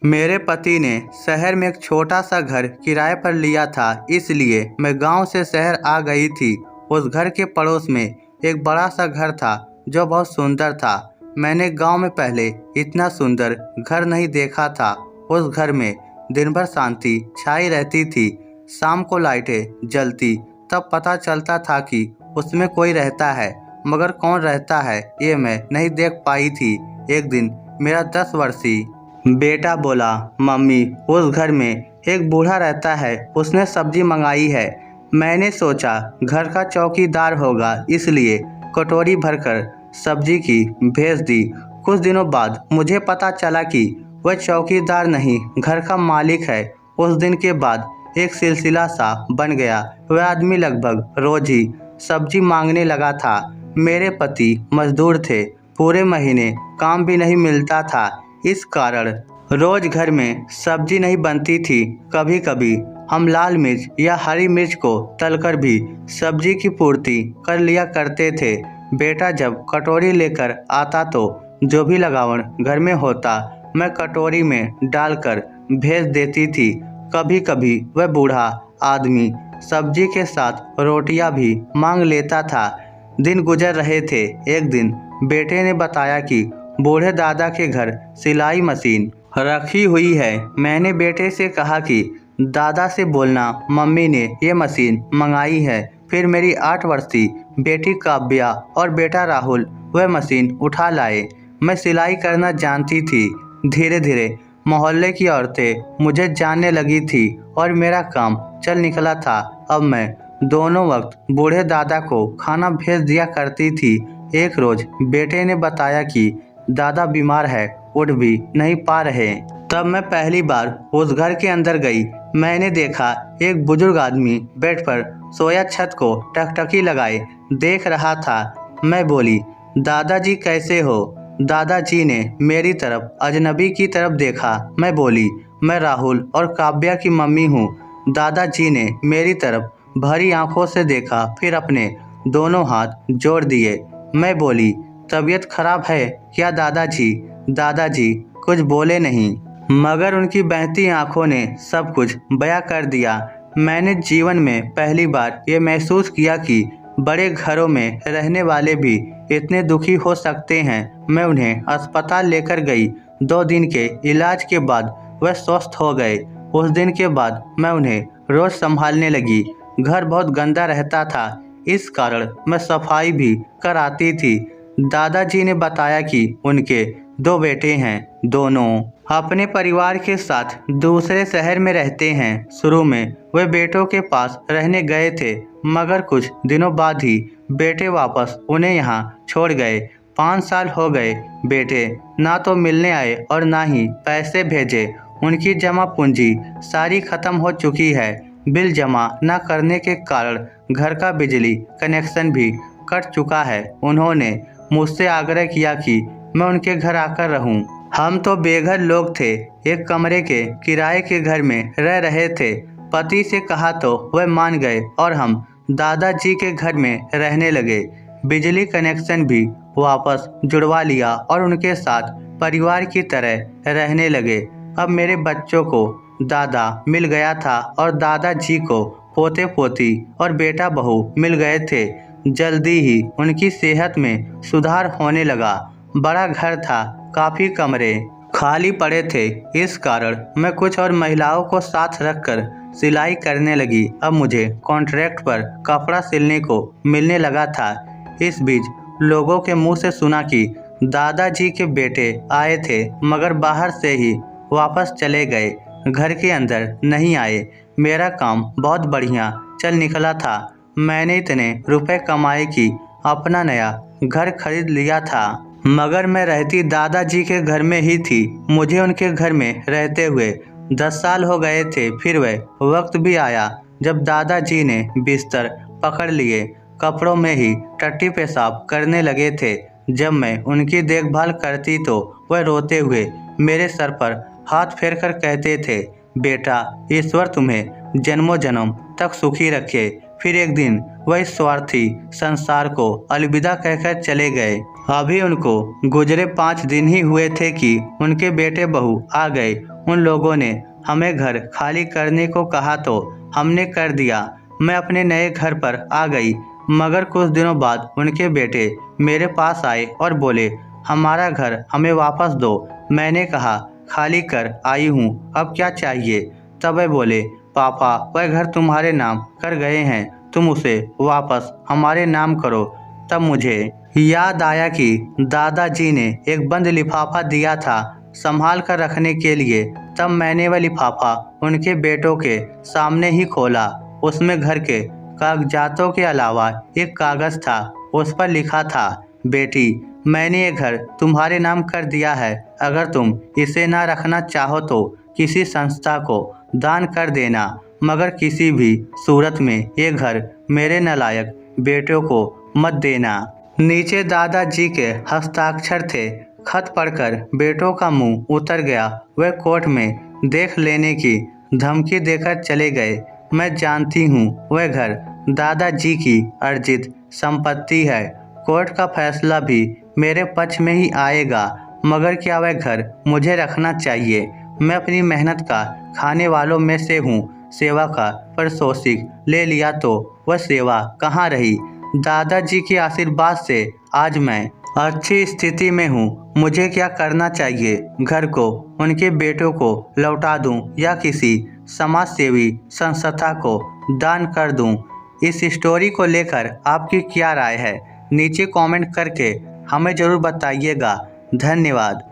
मेरे पति ने शहर में एक छोटा सा घर किराए पर लिया था, इसलिए मैं गांव से शहर आ गई थी। उस घर के पड़ोस में एक बड़ा सा घर था जो बहुत सुंदर था। मैंने गांव में पहले इतना सुंदर घर नहीं देखा था। उस घर में दिन भर शांति छाई रहती थी। शाम को लाइटें जलती तब पता चलता था कि उसमें कोई रहता है, मगर कौन रहता है ये मैं नहीं देख पाई थी। एक दिन मेरा 10 वर्षीय बेटा बोला, मम्मी उस घर में एक बूढ़ा रहता है, उसने सब्जी मंगाई है। मैंने सोचा घर का चौकीदार होगा, इसलिए कटोरी भरकर सब्जी की भेज दी। कुछ दिनों बाद मुझे पता चला कि वह चौकीदार नहीं, घर का मालिक है। उस दिन के बाद एक सिलसिला सा बन गया। वह आदमी लगभग रोज ही सब्जी मांगने लगा था। मेरे पति मजदूर थे, पूरे महीने काम भी नहीं मिलता था, इस कारण रोज घर में सब्जी नहीं बनती थी। कभी कभी हम लाल मिर्च या हरी मिर्च को तलकर भी सब्जी की पूर्ति कर लिया करते थे। बेटा जब कटोरी लेकर आता तो जो भी लगावन घर में होता मैं कटोरी में डालकर भेज देती थी। कभी कभी वह बूढ़ा आदमी सब्जी के साथ रोटियां भी मांग लेता था। दिन गुजर रहे थे। एक दिन बेटे ने बताया कि बूढ़े दादा के घर सिलाई मशीन रखी हुई है। मैंने बेटे से कहा कि दादा से बोलना मम्मी ने ये मशीन मंगाई है। फिर मेरी 8 वर्षीय बेटी काव्या और बेटा राहुल वह मशीन उठा लाए। मैं सिलाई करना जानती थी। धीरे धीरे मोहल्ले की औरतें मुझे जानने लगी थी और मेरा काम चल निकला था। अब मैं दोनों वक्त बूढ़े दादा को खाना भेज दिया करती थी। एक रोज बेटे ने बताया कि दादा बीमार है, उठ भी नहीं पा रहे। तब मैं पहली बार उस घर के अंदर गई। मैंने देखा एक बुजुर्ग आदमी बेड पर सोया छत को टकटकी लगाए देख रहा था। मैं बोली, दादाजी कैसे हो? दादाजी ने मेरी तरफ अजनबी की तरफ देखा। मैं बोली, मैं राहुल और काव्या की मम्मी हूँ। दादाजी ने मेरी तरफ भरी आंखों से देखा, फिर अपने दोनों हाथ जोड़ दिए। मैं बोली, तबीयत खराब है क्या दादाजी? दादाजी कुछ बोले नहीं, मगर उनकी बहती आंखों ने सब कुछ बयां कर दिया। मैंने जीवन में पहली बार ये महसूस किया कि बड़े घरों में रहने वाले भी इतने दुखी हो सकते हैं। मैं उन्हें अस्पताल लेकर गई। 2 दिन के इलाज के बाद वह स्वस्थ हो गए। उस दिन के बाद मैं उन्हें रोज संभालने लगी। घर बहुत गंदा रहता था, इस कारण मैं सफाई भी कराती थी। दादाजी ने बताया कि उनके 2 बेटे हैं, दोनों अपने परिवार के साथ दूसरे शहर में रहते हैं। शुरू में वे बेटों के पास रहने गए थे, मगर कुछ दिनों बाद ही बेटे वापस उन्हें यहाँ छोड़ गए। 5 साल हो गए। बेटे ना तो मिलने आए और ना ही पैसे भेजे। उनकी जमा पूंजी सारी खत्म हो चुकी है। बिल जमा न करने के कारण घर का बिजली कनेक्शन भी कट चुका है। उन्होंने मुझसे आग्रह किया कि मैं उनके घर आकर रहूं। हम तो बेघर लोग थे, एक कमरे के किराए के घर में रह रहे थे। पति से कहा तो वह मान गए और हम दादाजी के घर में रहने लगे। बिजली कनेक्शन भी वापस जुड़वा लिया और उनके साथ परिवार की तरह रहने लगे। अब मेरे बच्चों को दादा मिल गया था और दादाजी को पोते पोती और बेटा बहू मिल गए थे। जल्दी ही उनकी सेहत में सुधार होने लगा। बड़ा घर था, काफ़ी कमरे खाली पड़े थे, इस कारण मैं कुछ और महिलाओं को साथ रखकर सिलाई करने लगी। अब मुझे कॉन्ट्रैक्ट पर कपड़ा सिलने को मिलने लगा था। इस बीच लोगों के मुंह से सुना कि दादाजी के बेटे आए थे, मगर बाहर से ही वापस चले गए, घर के अंदर नहीं आए। मेरा काम बहुत बढ़िया चल निकला था। मैंने इतने रुपए कमाए कि अपना नया घर खरीद लिया था, मगर मैं रहती दादाजी के घर में ही थी। मुझे उनके घर में रहते हुए 10 साल हो गए थे। फिर वह वक्त भी आया जब दादाजी ने बिस्तर पकड़ लिए, कपड़ों में ही टट्टी पेशाब करने लगे थे। जब मैं उनकी देखभाल करती तो वह रोते हुए मेरे सर पर हाथ फेर कर कहते थे, बेटा ईश्वर तुम्हें जन्मों जन्म तक सुखी रखे। फिर एक दिन वह इस स्वार्थी संसार को अलविदा कहकर चले गए। अभी उनको गुजरे 5 दिन ही हुए थे कि उनके बेटे बहू आ गए। उन लोगों ने हमें घर खाली करने को कहा तो हमने कर दिया। मैं अपने नए घर पर आ गई, मगर कुछ दिनों बाद उनके बेटे मेरे पास आए और बोले, हमारा घर हमें वापस दो। मैंने कहा, खाली कर आई हूँ, अब क्या चाहिए? तब वे बोले, पापा वह घर तुम्हारे नाम कर गए हैं, तुम उसे वापस हमारे नाम करो। तब मुझे याद आया कि दादाजी ने एक बंद लिफाफा दिया था संभाल कर रखने के लिए। तब मैंने वह लिफाफा उनके बेटों के सामने ही खोला। उसमें घर के कागजातों के अलावा एक कागज था। उस पर लिखा था, बेटी मैंने ये घर तुम्हारे नाम कर दिया है, अगर तुम इसे ना रखना चाहो तो किसी संस्था को दान कर देना, मगर किसी भी सूरत में ये घर मेरे नालायक बेटों को मत देना। नीचे दादाजी के हस्ताक्षर थे। खत पढ़कर बेटों का मुंह उतर गया। वे कोर्ट में देख लेने की धमकी देकर चले गए। मैं जानती हूँ वह घर दादाजी की अर्जित संपत्ति है। कोर्ट का फैसला भी मेरे पक्ष में ही आएगा, मगर क्या वह घर मुझे रखना चाहिए? मैं अपनी मेहनत का खाने वालों में से हूँ। सेवा का पारितोषिक ले लिया तो वह सेवा कहाँ रही? दादाजी के आशीर्वाद से आज मैं अच्छी स्थिति में हूँ। मुझे क्या करना चाहिए? घर को उनके बेटों को लौटा दूँ या किसी समाज सेवी संस्था को दान कर दूँ? इस स्टोरी को लेकर आपकी क्या राय है? नीचे कमेंट करके हमें ज़रूर बताइएगा। धन्यवाद।